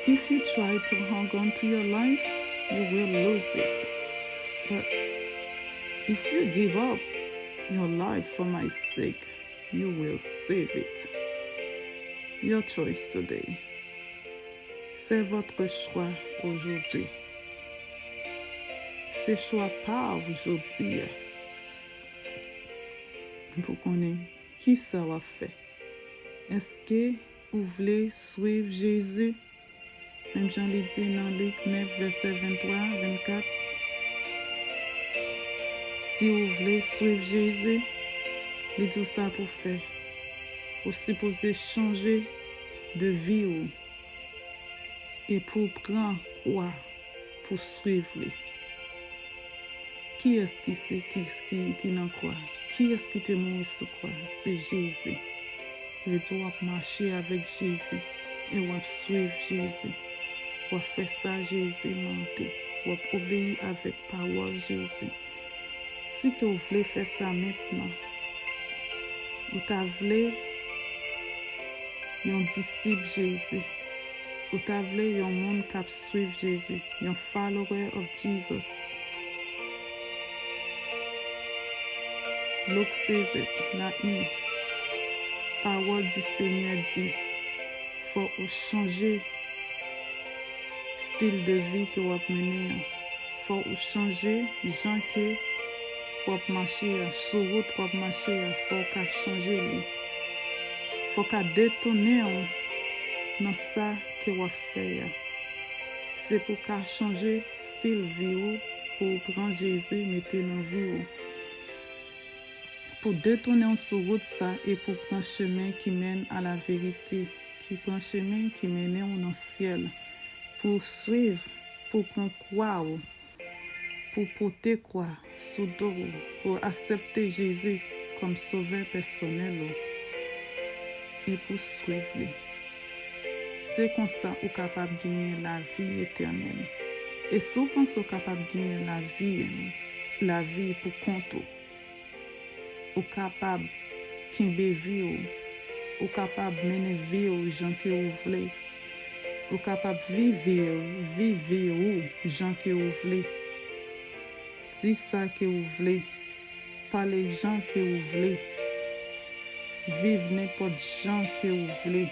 If you try to hang on to your life, you will lose it. But if you give up your life for my sake, you will save it. Your choice today. C'est votre choix aujourd'hui. C'est choix pas aujourd'hui. Pour connaître qui ça va faire. Est-ce que vous voulez suivre Jésus? Même Jean l'a dit dans Luc 9, verset 23, 24. Si vous voulez suivre Jésus, il dit ça pour faire. Vous supposez changer de vie et pour prendre quoi? Pour suivre lui. Qui est-ce qui n'en croit? Qui est-ce qui te mourit sur quoi? C'est Jésus. Il dit on va marcher avec Jésus et on va suivre Jésus. On va faire ça Jésus monter. On va obéir avec parole Jésus. Si que vous voulez faire ça maintenant, vous voulez un disciple Jésus, vous voulez un monde qui suit Jésus, un follower of Jesus. Luke says it, not me. Parole du Seigneur dit, faut changer style de vie que vous menez. Faut changer gens que vous marcher sur route, vous marcher, faut changer lui. Faut détourner dans ça que vous faites. C'est pour changer style vie pour prendre Jésus mettre dans vie. Pour détourner sur route ça et pour prendre chemin qui mène à la vérité, qui prend chemin qui mène dans le ciel, pour suivre, pour prendre croire pour porter quoi sous dos, pour accepter Jésus comme sauveur personnel et pour suivre lui. C'est comme ça qu'on est capable de gagner la vie éternelle. Et si on pense qu'on est capable de gagner la vie pour compte, on est capable de vie, on est capable de mener vie aux gens que vous voulez, on est capable de vivre aux gens que vous voulez. Dis ça que vous voulez, pas les gens que vous voulez, vivre n'importe gens que vous voulez,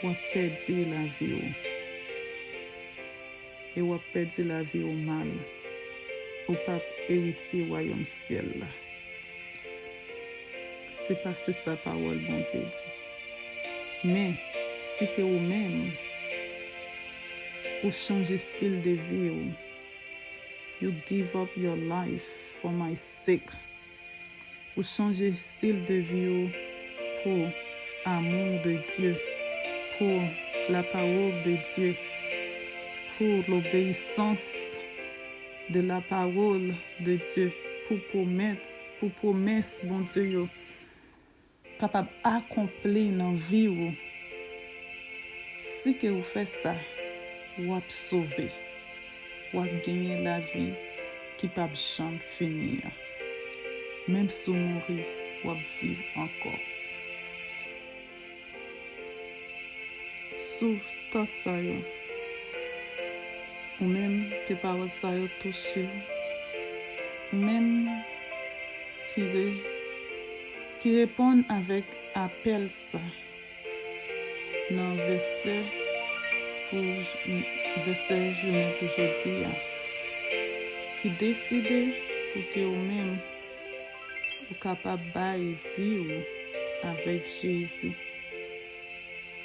ou perdre la vie, et ou perdre la vie au mal, ou pas hériter au royaume ciel. C'est pas ça parole bon Dieu dit. Mais si que vous même, vous changez style de vie, you give up your life for my sake. Vous changez style de vie pour l'amour de Dieu, pour la parole de Dieu, pour l'obéissance de la parole de Dieu, pour promesse, bon Dieu, capable d'accomplir dans la vie. Si que vous faites ça, vous êtes sauvé. Ou gagner la vie qui peut jamais finir. Même si vous mourrez, ou vivre encore. Sous tout ça, ou même que parole ça touche, ou même qui répond avec appel ça, dans verset journée pour aujourd'hui, qui décide pour que vous-même vous capable de vivre avec Jésus,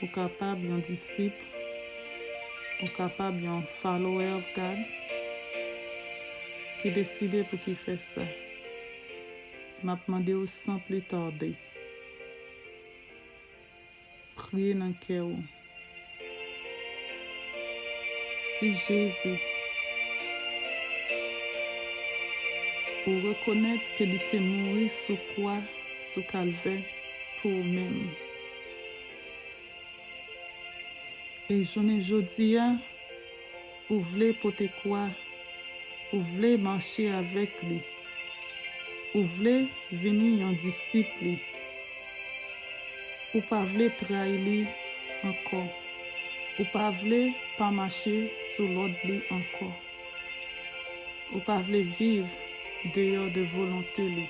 vous capable d'un disciple, vous capable d'un follower of God, qui décide pour qu'il fait ça. M'a demandé sans plus tarder, priez dans le cœur. Si Jésus, ou reconnaître qu'il était mort sous croix, sous calvaire, pour vous-même. Et aujourd'hui, vous voulez porter quoi? Vous voulez marcher avec lui. Vous voulez venir un disciple. Vous ne voulez pas trahir lui encore. Vous ne voulez pas marcher sur l'autre lui encore. Vous ne voulez vivre dehors de volonté lui.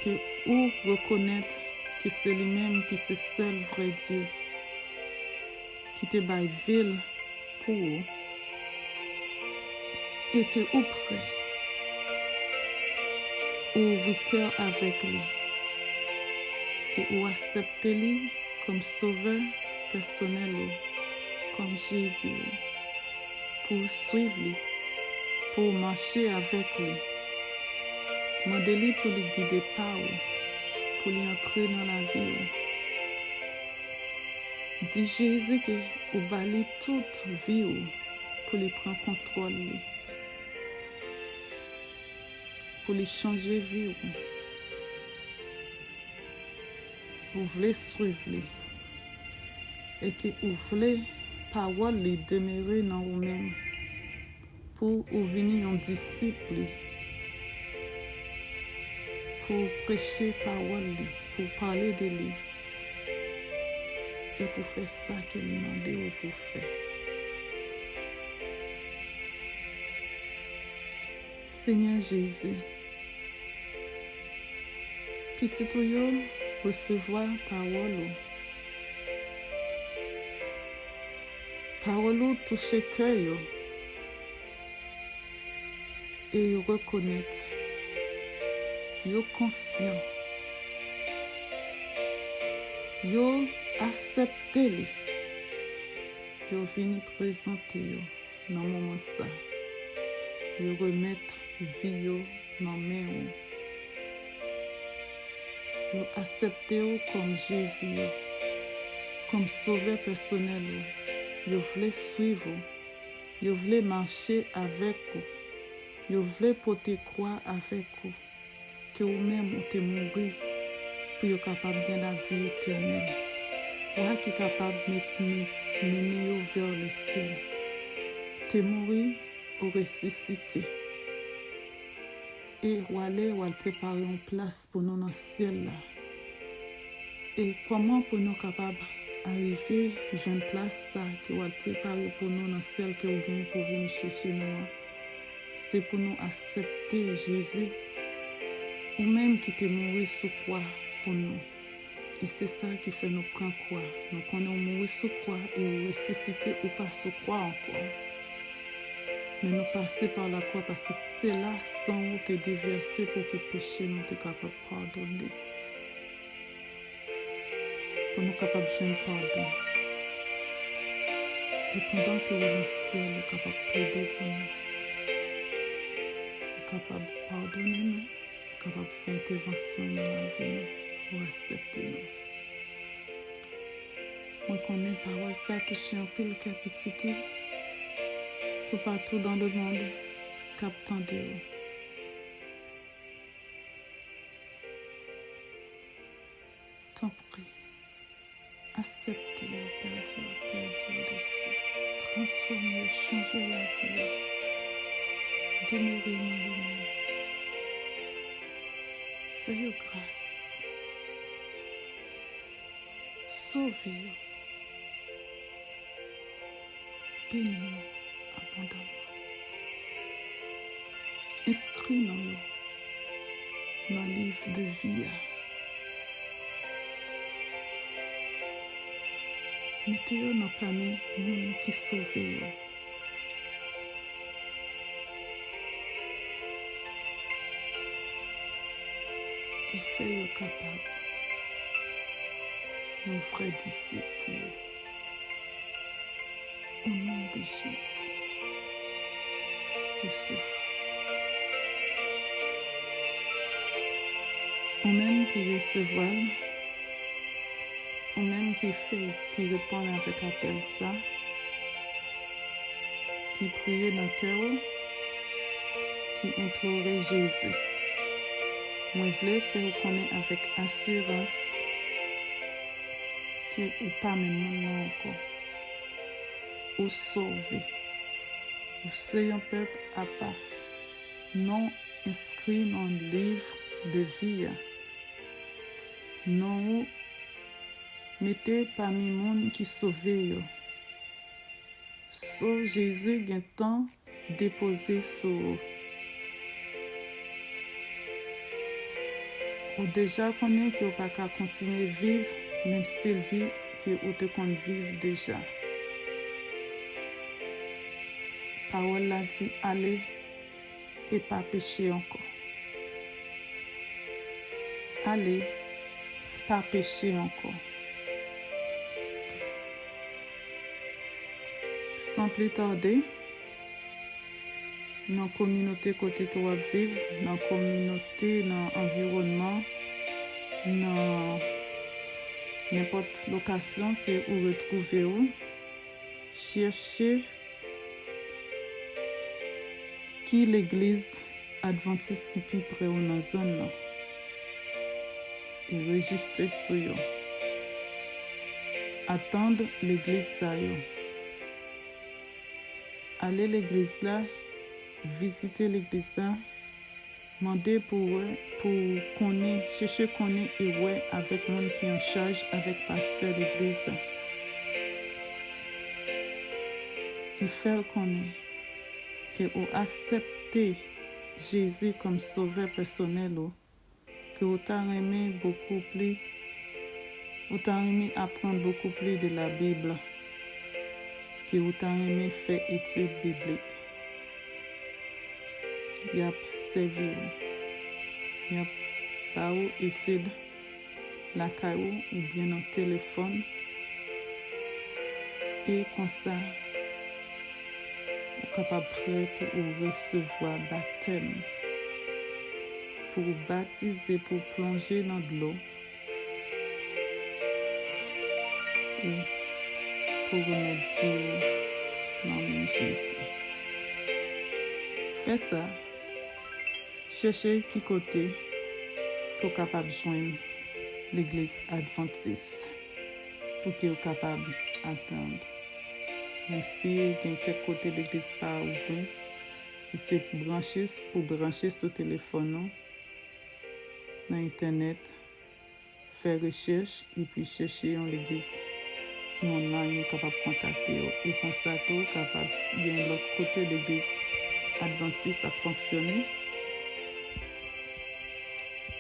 Que vous reconnaître que c'est lui-même qui est le seul vrai Dieu. Qui te baille ville pour vous. Et que vous prêt. Ouvre cœur avec lui. Que vous acceptez lui comme sauveur personnel, comme Jésus, pour suivre lui, pour marcher avec lui. Demandez-lui pour lui guider par vous, pour lui entrer dans la vie. Dis Jésus que vous balayez toute vie pour lui prendre contrôle, pour lui changer vie. Vous voulez suivre lui. Et que vous voulez parole les demeurer dans vous-même pour vous venir un disciple, pour prêcher parole, pour parler de lui et pour faire ça qu'il demande pour faire. Seigneur Jésus, petit tuyau recevoir parole. Parole toucher cœur et reconnaître, yo conscient, yo accepter li, yo vini présenter dans moment ça, yo remettre vie yo dans main yo accepter comme Jésus, comme sauveur personnel. Yo voulez suivre Yo vle marcher avec vous. Yo vle porter croix avec vous. Que ou même ou te mourir pour yo capable bien la vie éternelle. Croix qui est capable de mener yo vers le ciel. Te mourir ou ressusciter. Et ou aller ou préparer une place pour nous dans le ciel là. Et comment pour nous capables d'arriver à une place ça qui va préparer pour nous dans le ciel que vous gagnez pour venir chercher nous. C'est pour nous accepter Jésus ou même qui t'est mort sous croix pour nous. Et c'est ça qui fait nous prendre croix. Nous connaissons mourir sous croix et ressusciter ou pas sous croix encore. Mais nous passer par la croix parce que c'est là sang où t'es déversé pour que péché nous t'es capable de pardonner. Pour nous capables de jeûner pardon. Et pendant que nous sommes ciel, nous sommes capables de plaider pour nous. Nous sommes capables de pardonner nous. Nous sommes capables de faire intervention dans la vie nous, pour accepter nous. Moi, je connais parole ça touche un peu le petit tout partout dans le monde, captant de vous. T'en prie. Acceptez, Père Dieu dessus. Transformez, changez la vie. Demeurez dans vous-même. Faites grâce. Sauvez. Bénis abondamment. Inscris-nous dans le livre de vie. Mettez-vous dans parmi nous qui sauvez. Et faites-vous capable de vrais disciples. Au nom de Jésus. Recevez. Au même qui recevra. Ou même qui répond avec appel ça, qui prie dans le cœur, qui implore Jésus. Moi, je voulais faire connaître avec assurance que ou pas même non encore. Ou sauver. Vous soyez un peuple à part, non inscrit dans le livre de vie. Non mettez parmi le monde qui sauve. Sauve Jésus qui est temps déposé sur. Ou déjà connaît que vous ne pouvez pas continuer à vivre, même style de vie que vous te compte vivre déjà. Parole là dit allez et pas pécher encore. Allez, pas pécher encore. Sans plus tarder, dans la communauté côté que vous vivez, dans la communauté, dans l'environnement, dans n'importe location que vous retrouvez, cherchez qui l'église adventiste qui est plus près dans la zone et registrez sur eux. Attendre l'église ça. Allez l'église là, visiter l'église là, demander pour connaître, chercher connaître et ouais avec le monde qui est en charge, avec le pasteur de l'église là. Il faut connaître que vous acceptez Jésus comme sauveur personnel, que vous aimé beaucoup plus, vous aimé apprendre beaucoup plus de la Bible. Que vous avez fait études bibliques. Il y a servi. Il y a pas études la caillou ou bien un téléphone. Et comme ça, vous êtes capable de prêt pour recevoir baptême. Pour vous baptiser, pour plonger dans de l'eau. Et pour remettre vie dans brancher ici. Fais ça. Cherchez qui côté pour capable de joindre l'église adventiste pour qu'il soit capable d'attendre. Même si il y a quelques côtés de l'église pas ouvert, si c'est pour brancher ce téléphone dans internet, faire recherche et puis chercher en l'église qui online capable de contacter et comme ça tout capable de l'autre côté de l'église adventiste a fonctionné.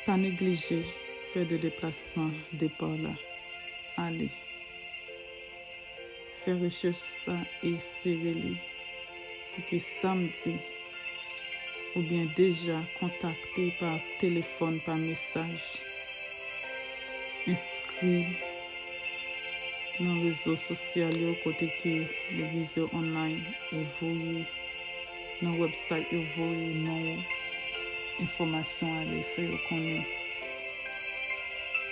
Pas négliger faire des déplacements départ là. Allez. Faire recherche ça et serrer pour que samedi ou bien déjà contacter par téléphone, par message, inscrit dans les réseaux sociaux côté que l'église online et voyez dans le website et voyez nos informations à les faire connaître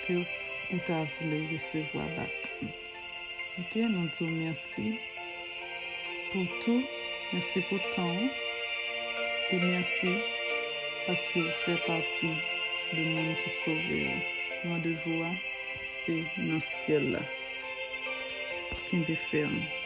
que vous avez recevoir battre. Ok, nous disons merci pour tout, merci pour le temps et merci parce que vous faites partie du monde qui sauve. Rendez-vous, c'est dans le ciel là. Qui est ferme.